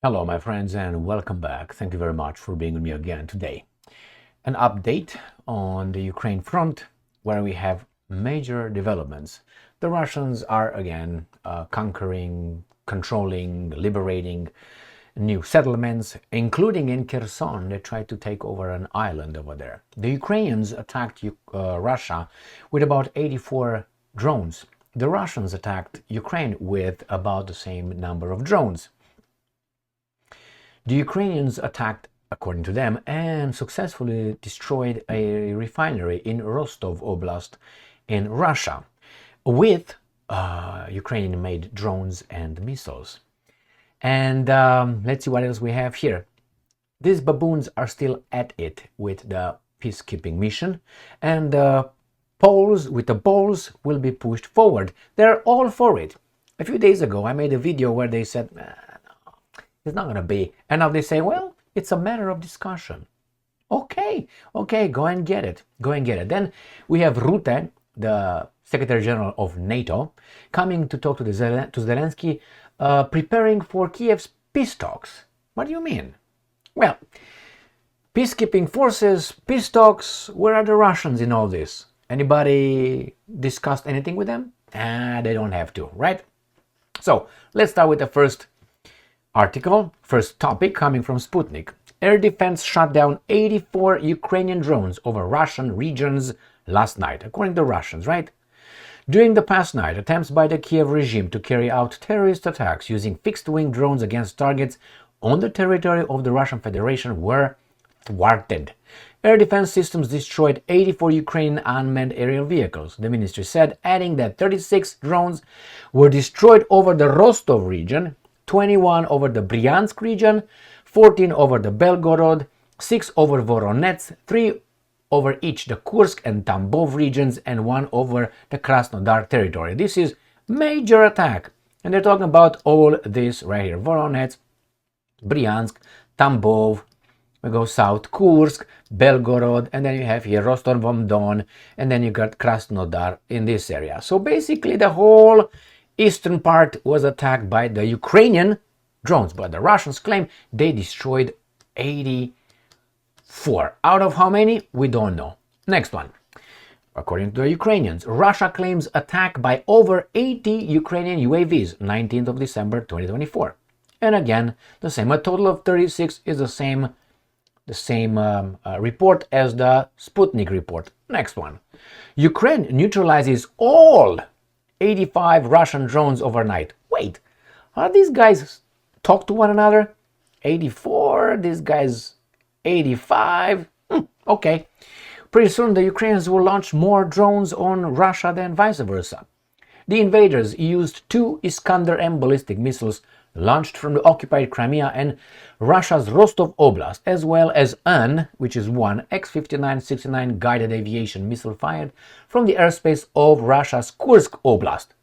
Hello, my friends, and welcome back. Thank you very much for being with me again today. An update on the Ukraine front, where we have major developments. The Russians are again conquering, controlling, liberating new settlements, including in Kherson. They tried to take over an island over there. The Ukrainians attacked Russia with about 84 drones. The Russians attacked Ukraine with about the same number of drones. The Ukrainians attacked, according to them, and successfully destroyed a refinery in Rostov Oblast in Russia with Ukrainian-made drones and missiles. And let's see what else we have here. These baboons are still at it with the peacekeeping mission, and the Poles with the balls will be pushed forward. They're all for it. A few days ago, I made a video where they said, it's not going to be. And now they say, well, it's a matter of discussion. Okay, go and get it. Go and get it. Then we have Rutte, the Secretary General of NATO, coming to talk to Zelenskyy, preparing for Kyiv's peace talks. What do you mean? Well, peacekeeping forces, peace talks, where are the Russians in all this? Anybody discussed anything with them? They don't have to, right? So let's start with the first article, first topic coming from Sputnik. Air defense shot down 84 Ukrainian drones over Russian regions last night, according to Russians, right? During the past night, attempts by the Kyiv regime to carry out terrorist attacks using fixed-wing drones against targets on the territory of the Russian Federation were thwarted. Air defense systems destroyed 84 Ukrainian unmanned aerial vehicles, the ministry said, adding that 36 drones were destroyed over the Rostov region, 21 over the Bryansk region, 14 over the Belgorod, 6 over Voronezh, 3 over each the Kursk and Tambov regions, and 1 over the Krasnodar territory. This is major attack. And they're talking about all this right here. Voronezh, Bryansk, Tambov, we go south, Kursk, Belgorod, and then you have here Rostov-on-Don, and then you got Krasnodar in this area. So basically the whole eastern part was attacked by the Ukrainian drones, but the Russians claim they destroyed 84. Out of how many? We don't know. Next one. According to the Ukrainians, Russia claims attack by over 80 Ukrainian UAVs, 19th of December 2024. And again, the same. A total of 36 is the same report as the Sputnik report. Next one. Ukraine neutralizes all 85 Russian drones overnight. Wait, are these guys talk to one another? 84, these guys 85. Okay. Pretty soon the Ukrainians will launch more drones on Russia than vice versa. The invaders used 2 Iskander-M ballistic missiles launched from the occupied Crimea and Russia's Rostov Oblast, as well as which is one X-59-69 guided aviation missile fired from the airspace of Russia's Kursk Oblast.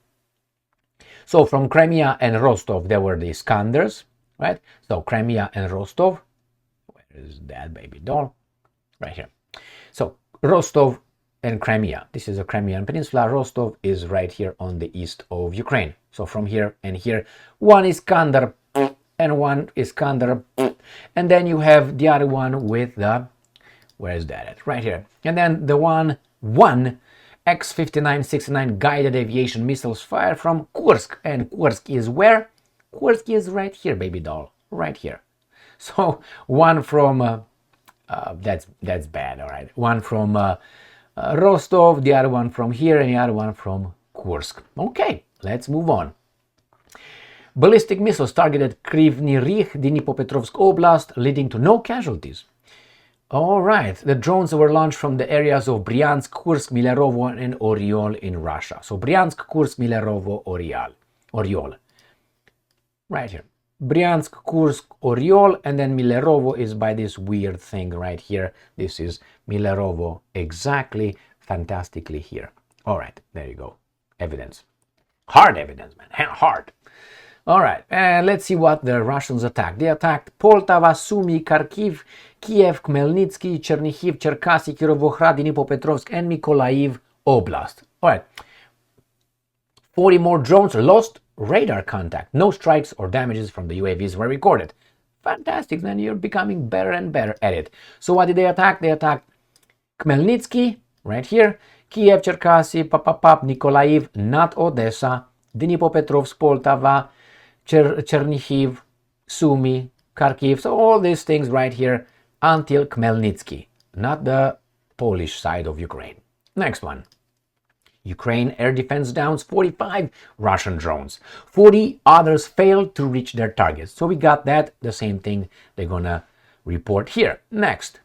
So from Crimea and Rostov there were the Iskanders, right? So Crimea and Rostov, where is that baby doll? Right here. So Rostov and Crimea. This is a Crimean peninsula. Rostov is right here on the east of Ukraine. So from here and here, one Iskander and one Iskander, and then you have the other one with the, where is that at? Right here. And then the one X-59-69 guided aviation missiles fired from Kursk. And Kursk is where? Kursk is right here, baby doll, right here. So one from, that's bad, all right. One from Rostov, the other one from here, and the other one from Kursk. Okay, let's move on. Ballistic missiles targeted Kryvny Rih, Dnipropetrovsk Oblast, leading to no casualties. All right, the drones were launched from the areas of Bryansk, Kursk, Milerovo, and Oryol in Russia. So Bryansk, Kursk, Milerovo, Oryol. Right here. Bryansk, Kursk, Oryol, and then Milerovo is by this weird thing right here. This is Milerovo exactly, fantastically here. All right, there you go. Evidence. Hard evidence, man. Hard. All right, and let's see what the Russians attacked. They attacked Poltava, Sumy, Kharkiv, Kiev, Khmelnytsky, Chernihiv, Cherkasy, Kirovohrad, Dnipropetrovsk, and Mykolaiv Oblast. All right. 40 more drones lost radar contact. No strikes or damages from the UAVs were recorded. Fantastic, then you're becoming better and better at it. So what did they attack? They attacked Khmelnytsky, right here, Kyiv, Cherkasy, Nikolaev, not Odessa, Dnipropetrovsk, Poltava, Chernihiv, Sumy, Kharkiv, so all these things right here until Khmelnytsky, not the Polish side of Ukraine. Next one. Ukraine air defense downs 45 Russian drones. 40 others failed to reach their targets. So we got that, the same thing they're gonna report here. Next.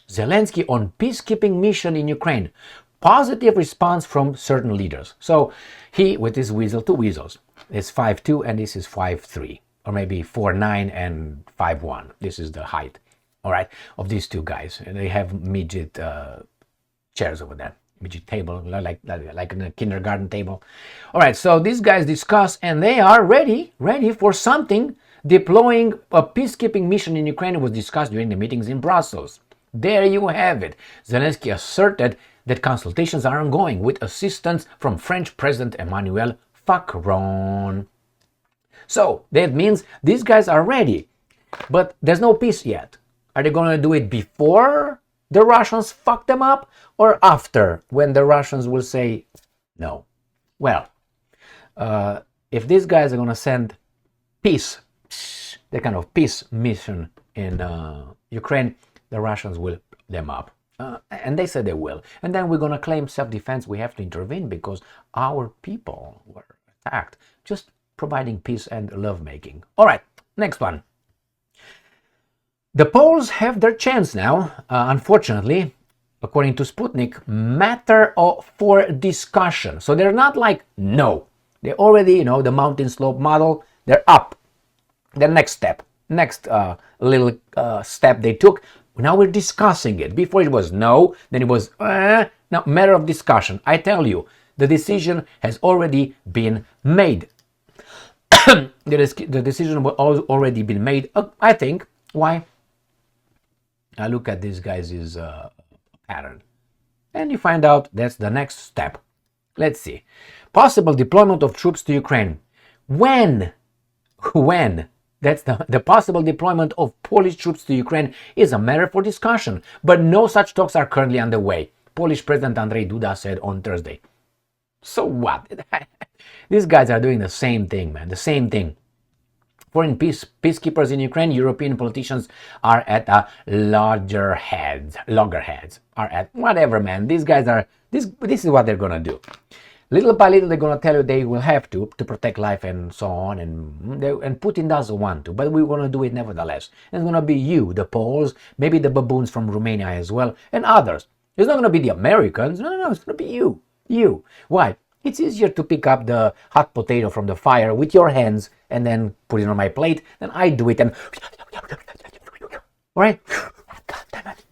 Zelenskyy on peacekeeping mission in Ukraine. Positive response from certain leaders. So he, with his weasel, two weasels, is 5'2" and this is 5'3", or maybe 4'9" and 5'1". This is the height, all right, of these two guys. And they have midget chairs over there, midget table, like in a kindergarten table. All right, so these guys discuss and they are ready for something. Deploying a peacekeeping mission in Ukraine was discussed during the meetings in Brussels. There you have it. Zelenskyy asserted that consultations are ongoing with assistance from French President Emmanuel Macron. So that means these guys are ready, but there's no peace yet. Are they going to do it before the Russians fuck them up or after, when the Russians will say no? Well, if these guys are going to send peace, the kind of peace mission in Ukraine, the Russians will them up. And they said they will. And then we're going to claim self-defense. We have to intervene because our people were attacked. Just providing peace and lovemaking. All right, next one. The Poles have their chance now, unfortunately, according to Sputnik, matter for discussion. So they're not like, no. They already, the mountain slope model, they're up. The next step, little step they took, now we're discussing it. Before it was no, then it was, now matter of discussion. I tell you, the decision has already been made. The decision was already been made, I think. Why? I look at this guy's pattern. And you find out that's the next step. Let's see. Possible deployment of troops to Ukraine. When? That's the possible deployment of Polish troops to Ukraine is a matter for discussion, but no such talks are currently underway, Polish President Andrzej Duda said on Thursday. So what? These guys are doing the same thing, man, the same thing. Foreign peacekeepers in Ukraine, European politicians are at loggerheads, are at whatever, man. These guys are, this is what they're gonna do. Little by little, they're going to tell you they will have to protect life and so on. And Putin doesn't want to, but we're going to do it nevertheless. And it's going to be you, the Poles, maybe the baboons from Romania as well, and others. It's not going to be the Americans. No, it's going to be you. You. Why? It's easier to pick up the hot potato from the fire with your hands and then put it on my plate than I do it and... All right? God damn it.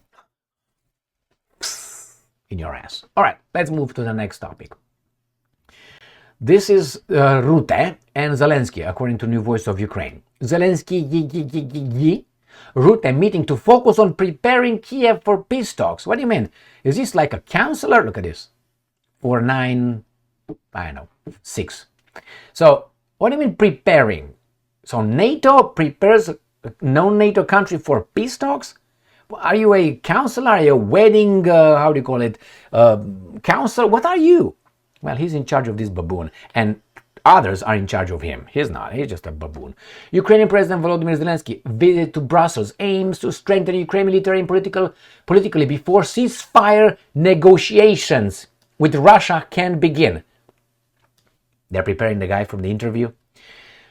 In your ass. All right, let's move to the next topic. This is Rutte and Zelenskyy, according to New Voice of Ukraine. Zelenskyy, Rutte meeting to focus on preparing Kyiv for peace talks. What do you mean? Is this like a counselor? Look at this. 4-9, I don't know, 6. So, what do you mean preparing? So NATO prepares a non-NATO country for peace talks? Are you a counselor? Are you a wedding, how do you call it, counselor? What are you? Well, he's in charge of this baboon, and others are in charge of him. He's not. He's just a baboon. Ukrainian President Volodymyr Zelenskyy visit to Brussels aims to strengthen Ukraine military and politically before ceasefire negotiations with Russia can begin. They're preparing the guy from the interview.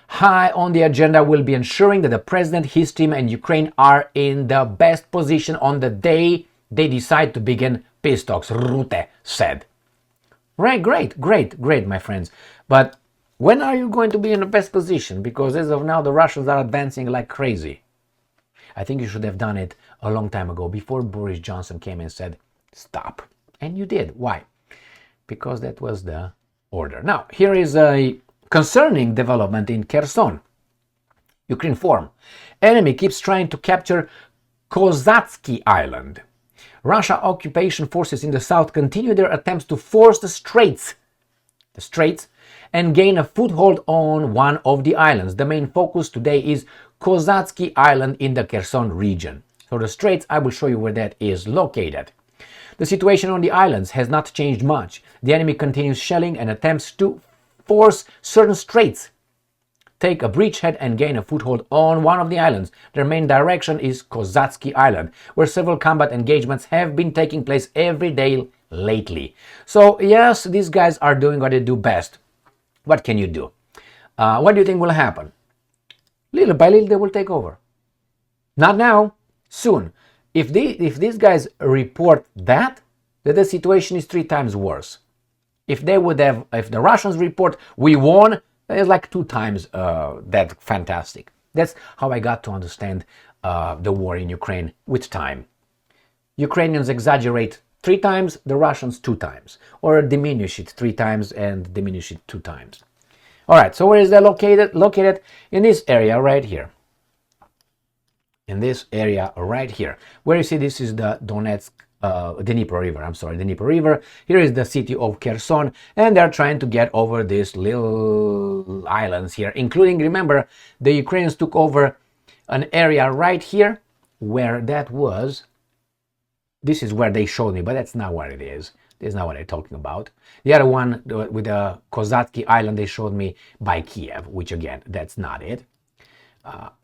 High on the agenda will be ensuring that the president, his team, and Ukraine are in the best position on the day they decide to begin peace talks, Rutte said. Right, great, my friends. But when are you going to be in the best position? Because as of now, the Russians are advancing like crazy. I think you should have done it a long time ago, before Boris Johnson came and said, stop. And you did. Why? Because that was the order. Now, here is a concerning development in Kherson. Ukraine form. Enemy keeps trying to capture Kozatsky Island. Russia occupation forces in the south continue their attempts to force the straits and gain a foothold on one of the islands. The main focus today is Kozatsky Island in the Kherson region. So the straits, I will show you where that is located. The situation on the islands has not changed much. The enemy continues shelling and attempts to force certain straits, take a bridgehead and gain a foothold on one of the islands. Their main direction is Kozatsky Island, where several combat engagements have been taking place every day lately. So yes, these guys are doing what they do best. What can you do? What do you think will happen? Little by little they will take over. Not now, soon. If these guys report that the situation is 3 times worse. If the Russians report we won, it's like 2 times that fantastic. That's how I got to understand the war in Ukraine with time. Ukrainians exaggerate 3 times, the Russians 2 times, or diminish it 3 times and diminish it 2 times. All right, so where is that located? Located in this area right here. In this area right here, where you see this is the Donetsk, Dnieper River. I'm sorry, the Dnieper River. Here is the city of Kherson, and they're trying to get over these little islands here, including, remember, the Ukrainians took over an area right here where that was. This is where they showed me, but that's not what it is. This is not what they're talking about. The other one with the Kozatsky Island, they showed me by Kyiv, which again, that's not it.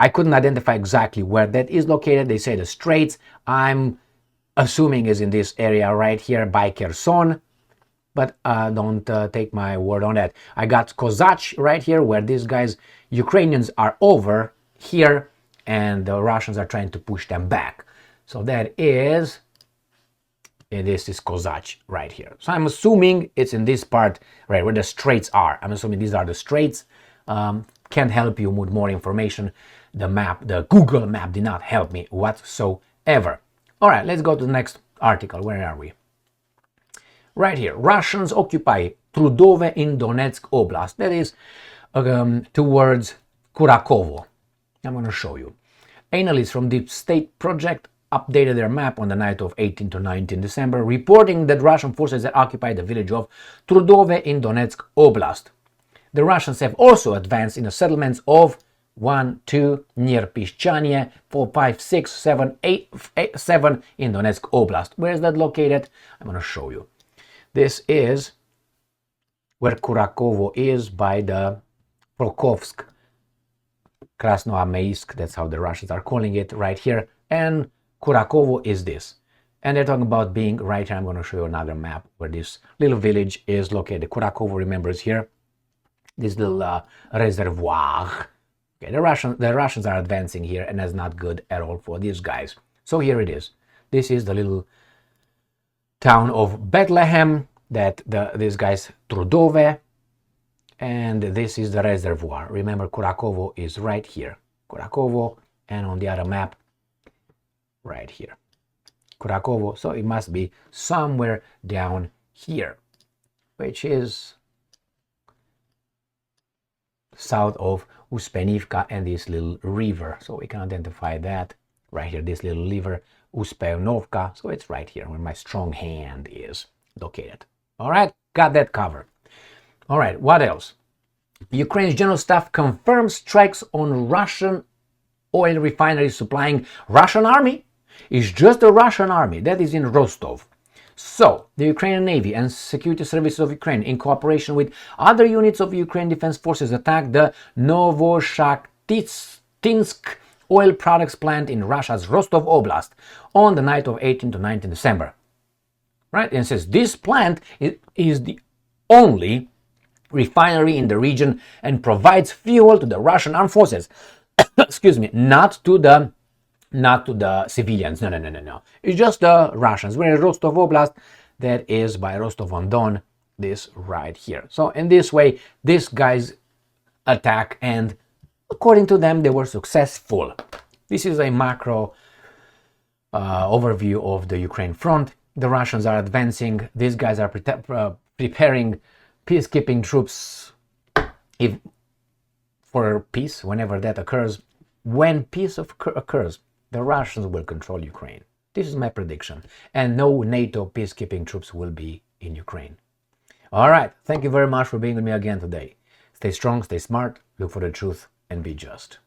I couldn't identify exactly where that is located. They say the straits. I'm assuming is in this area right here by Kherson, but don't take my word on that. I got Kozach right here where these guys, Ukrainians, are over here and the Russians are trying to push them back. So that is, this is Kozach right here. So I'm assuming it's in this part right where the straits are. I'm assuming these are the straits. Can't help you with more information. The map, the Google map did not help me whatsoever. All right, let's go to the next article. Where are we? Right here. Russians occupy Trudove in Donetsk Oblast. That is towards Kurakovo. I'm going to show you. Analysts from Deep State Project updated their map on the night of 18 to 19 December, reporting that Russian forces had occupied the village of Trudove in Donetsk Oblast. The Russians have also advanced in the settlements of 1, 2 near Pishchanie, 4, 5, 6, 7, 8, 7 in Donetsk Oblast. Where is that located? I'm going to show you. This is where Kurakovo is by the Prokhovsk, Krasnoarmeysk, that's how the Russians are calling it right here. And Kurakovo is this. And they're talking about being right here. I'm going to show you another map where this little village is located. Kurakovo, remember, is here. This little reservoir. Okay, the Russians are advancing here, and that's not good at all for these guys. So here it is. This is the little town of Bethlehem that these guys Trudove, and this is the reservoir. Remember, Kurakovo is right here. Kurakovo, and on the other map, right here. Kurakovo. So it must be somewhere down here, which is south of Uspenivka and this little river. So we can identify that right here, this little river, Uspenovka. So it's right here where my strong hand is located. All right, got that covered. All right, what else? Ukraine's general staff confirms strikes on Russian oil refineries supplying Russian army. It's just the Russian army that is in Rostov. So, the Ukrainian Navy and Security Services of Ukraine, in cooperation with other units of Ukraine Defense Forces, attacked the Novoshakhtinsk oil products plant in Russia's Rostov Oblast on the night of 18 to 19 December. Right? And it says this plant is the only refinery in the region and provides fuel to the Russian armed forces. Excuse me, not to the civilians. No. It's just the Russians. We're in Rostov Oblast. That is by Rostov-on-Don, this right here. So in this way, these guys attack, and according to them, they were successful. This is a macro overview of the Ukraine front. The Russians are advancing. These guys are preparing peacekeeping troops for peace whenever that occurs. When peace occurs, the Russians will control Ukraine. This is my prediction. And no NATO peacekeeping troops will be in Ukraine. All right, thank you very much for being with me again today. Stay strong, stay smart, look for the truth, and be just.